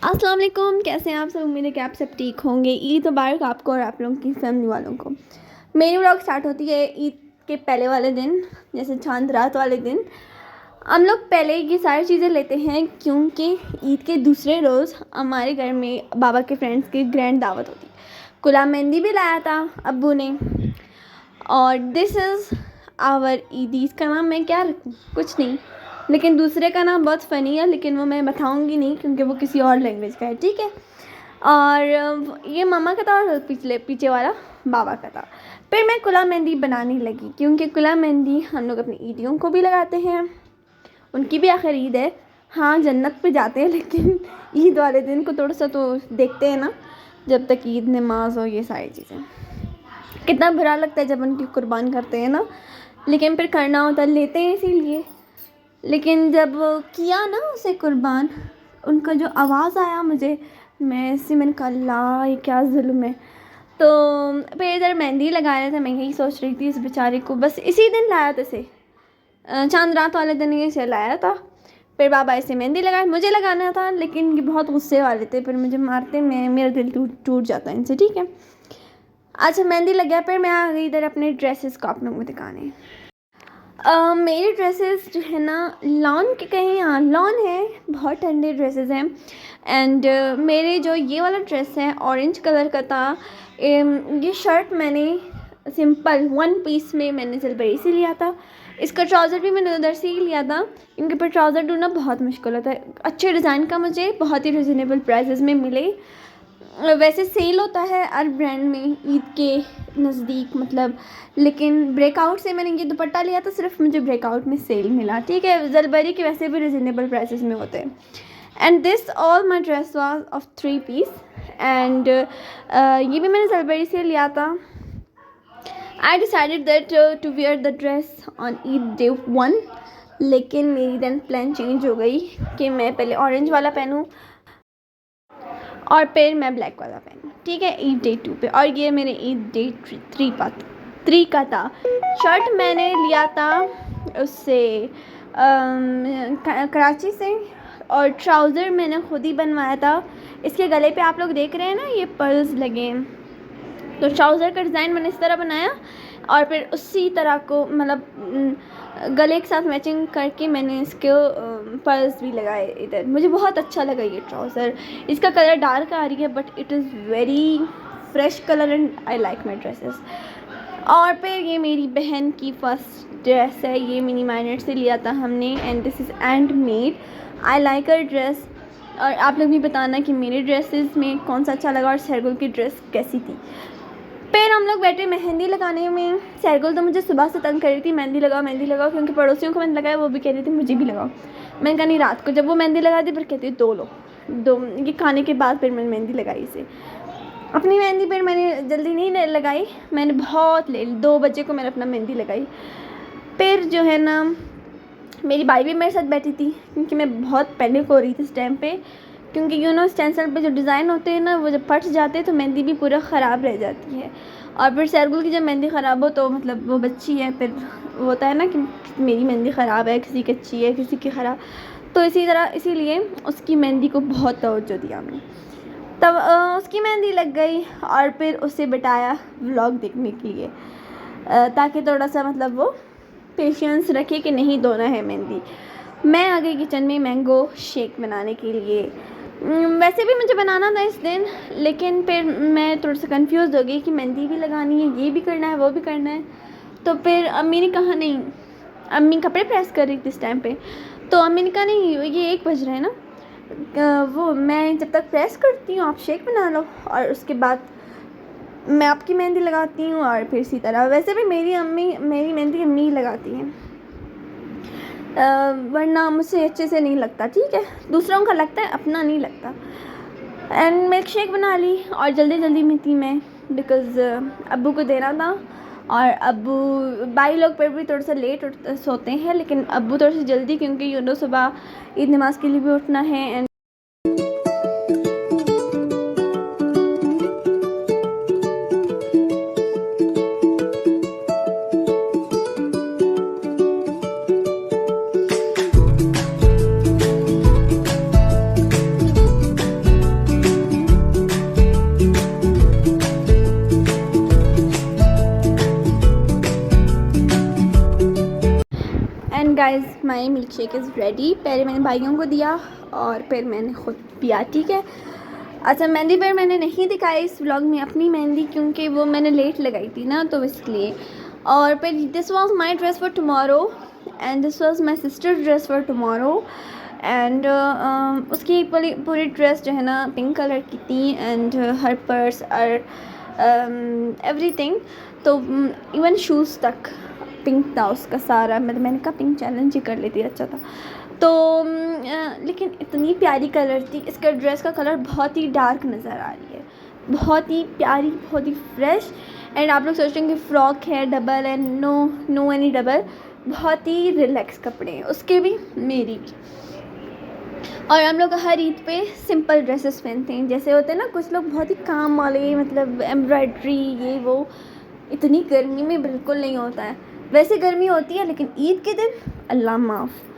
अस्सलाम वालेकुम, कैसे हैं आप सब। उम्मीद है कि आप सब ठीक होंगे। ईद मुबारक आपको और आप लोगों की फैमिली वालों को। मेरी व्लॉग स्टार्ट होती है ईद के पहले वाले दिन, जैसे चांद रात वाले दिन। हम लोग पहले ये सारी चीज़ें लेते हैं क्योंकि ईद के दूसरे रोज़ हमारे घर में बाबा के फ्रेंड्स की ग्रैंड दावत होती है। गुलाब मेहंदी भी लाया था अब्बू ने। और दिस इज़ आवर ईद। इसका नाम मैं क्या रखूँ, कुछ नहीं, लेकिन दूसरे का नाम बहुत फ़नी है, लेकिन वो मैं बताऊंगी नहीं क्योंकि वो किसी और लैंग्वेज का है, ठीक है। और ये मामा का था और पीछे वाला बाबा का था। फिर मैं गुलाब मेहंदी बनाने लगी क्योंकि गुलाब मेहंदी हम लोग अपनी ईदियों को भी लगाते हैं। उनकी भी आखिर ईद है। हाँ, जन्नत पे जाते हैं, लेकिन ईद वाले दिन को थोड़ा सा तो देखते हैं ना, जब तक ईद नमाज हो। ये सारी चीज़ें कितना बुरा लगता है जब उनकी कुर्बान करते हैं ना, लेकिन फिर करना होता है, लेते हैं इसीलिए। लेकिन जब किया ना उसे कुर्बान, उनका जो आवाज़ आया मुझे, मैंने कहा अल्लाह ये क्या जुल्म है। तो फिर इधर मेहंदी लगा रहे थे, मैं यही सोच रही थी इस बेचारे को बस इसी दिन लाया था इसे, चांद रात वाले दिन ही इसे लाया था। फिर बाबा ऐसे मेहंदी लगाए, मुझे लगाना था, लेकिन ये बहुत गुस्से वाले थे, फिर मुझे मारते, मेरा दिल टूट जाता है इनसे, ठीक है। अच्छा, मेहंदी लग गया। फिर मैं आ गई इधर अपने ड्रेसेस को आप लोगों को दिखाने। मेरी ड्रेसेस जो है ना, लॉन के कहीं, यहाँ लॉन है, बहुत ठंडे ड्रेसेस हैं। एंड मेरे जो ये वाला ड्रेस है ऑरेंज कलर का था। ये शर्ट मैंने सिंपल 1 पीस में मैंने जलपरी से लिया था। इसका ट्राउज़र भी मैंने उधर से ही लिया था क्योंकि पर ट्राउज़र ढूंढना बहुत मुश्किल होता है। अच्छे डिज़ाइन का मुझे बहुत ही रिजनेबल प्राइसेस में मिले। वैसे सेल होता है हर ब्रांड में ईद के नज़दीक, मतलब, लेकिन ब्रेकआउट से मैंने ये दुपट्टा लिया था, सिर्फ मुझे ब्रेकआउट में सेल मिला, ठीक है। जलबरी के वैसे भी रिजनेबल प्राइसेस में होते हैं। And this all my dress was of 3 piece. And ये भी मैंने जलबरी से लिया था। I decided that to wear the dress on Eid day 1, लेकिन मेरी देन प्लान चेंज हो गई कि मैं पहले ऑरेंज वाला पहनूँ और फिर मैं ब्लैक वाला पहनूँ, ठीक है, ईद डे 2 पे। और ये मेरे ईद डे 3 का था। शर्ट मैंने लिया था उससे कराची से, और ट्राउज़र मैंने खुद ही बनवाया था। इसके गले पे आप लोग देख रहे हैं ना, ये पर्ल्स लगे हैं, तो ट्राउज़र का डिज़ाइन मैंने इस तरह बनाया और फिर उसी तरह को, मतलब, गले के साथ मैचिंग करके मैंने इसके पर्ल्स भी लगाए इधर। मुझे बहुत अच्छा लगा ये ट्राउज़र। इसका कलर डार्क आ रही है but it is very fresh colour and I like my dresses. और फिर ये मेरी बहन की फर्स्ट ड्रेस है, ये मिनी माइनर से लिया था हमने। And this is hand made. I like her dress. और आप लोग भी बताना कि मेरे ड्रेसेस में कौन सा अच्छा लगा और सहगुल की ड्रेस कैसी थी। फिर हम लोग बैठे मेहंदी लगाने में। सहगुल तो मुझे सुबह से तंग कर रही थी, मेहंदी लगाओ, क्योंकि पड़ोसियों को मैंने लगाया, वो भी कह रही थी मुझे भी लगाओ। मैंने कहा नहीं, रात को जब वो मेहंदी लगा दी फिर कहती है दो ये खाने के बाद फिर मैंने मेहंदी लगाई इसे। अपनी मेहंदी फिर मैंने जल्दी नहीं लगाई, मैंने बहुत लेट 2 बजे को मैंने अपना मेहंदी लगाई। फिर जो है ना, मेरी भाई भी मेरे साथ बैठी थी क्योंकि मैं बहुत पैनिक हो रही थी इस टाइम पे, क्योंकि स्टेंसिल पे जो डिज़ाइन होते हैं ना, वो जब फट जाते हैं तो मेहंदी भी पूरा ख़राब रह जाती है। और फिर सहगुल की जब मेहंदी ख़राब हो तो, मतलब, वो बच्ची है, फिर होता है ना कि मेरी मेहंदी ख़राब है, किसी की अच्छी है, किसी की ख़राब, तो इसीलिए उसकी मेहंदी को बहुत तवज्जो दिया हमने। तब उसकी मेहंदी लग गई और फिर उसे बिठाया व्लॉग देखने के लिए, ताकि थोड़ा सा, मतलब, वो पेशेंस रखे कि नहीं धोना है मेहंदी। मैं आ गई किचन में मैंगो शेक बनाने के लिए। वैसे भी मुझे बनाना था इस दिन, लेकिन फिर मैं थोड़ा सा कंफ्यूज हो गई कि मेहंदी भी लगानी है, ये भी करना है, वो भी करना है। तो फिर अम्मी ने कहा नहीं, अम्मी कपड़े प्रेस कर रही थी इस टाइम पे, तो अम्मी ने कहा नहीं, ये 1 बज रहा है ना, वो मैं जब तक प्रेस करती हूँ आप शेक बना लो और उसके बाद मैं आपकी मेहंदी लगाती हूँ। और फिर इसी तरह, वैसे भी मेरी मेहंदी अम्मी लगाती हैं, वरना मुझसे अच्छे से नहीं लगता, ठीक है। दूसरों का लगता है, अपना नहीं लगता। एंड मिल्क शेक बना ली और जल्दी में थी मैं, बिकॉज़ अब्बू को देना था। और अब्बू, भाई लोग पर भी थोड़ा सा लेट सोते हैं, लेकिन अब्बू थोड़ा सा जल्दी, क्योंकि सुबह ईद नमाज के लिए भी उठना है। And guys my milk shake is ready. पहले मैंने भाइयों को दिया और फिर मैंने ख़ुद पिया, ठीक है। अच्छा, मेहंदी पर मैंने नहीं दिखाई इस व्लॉग में अपनी मेहंदी, क्योंकि वो मैंने लेट लगाई थी ना, तो इसलिए। और फिर this was my dress for tomorrow and this was my sister dress for tomorrow and उसकी पूरी ड्रेस जो है ना पिंक कलर की थी एंड हर पर्स और एवरीथिंग, तो इवन शूज़ तक पिंक था उसका सारा। मतलब मैंने कहा पिंक चैलेंज ही कर लेती, अच्छा था। तो लेकिन इतनी प्यारी कलर थी, इसका ड्रेस का कलर बहुत ही डार्क नज़र आ रही है, बहुत ही प्यारी, बहुत ही फ्रेश। एंड आप लोग सोच रहे हैं कि फ्रॉक है double and no any double, बहुत ही रिलैक्स कपड़े हैं उसके भी, मेरी भी। और हम लोग हर ईद पे सिंपल ड्रेसेस पहनते हैं, जैसे होते हैं ना कुछ लोग बहुत ही काम वाले, मतलब एम्ब्रॉयड्री ये वो, इतनी गर्मी में बिल्कुल नहीं होता है। वैसे गर्मी होती है लेकिन ईद के दिन अल्लाह माफ़।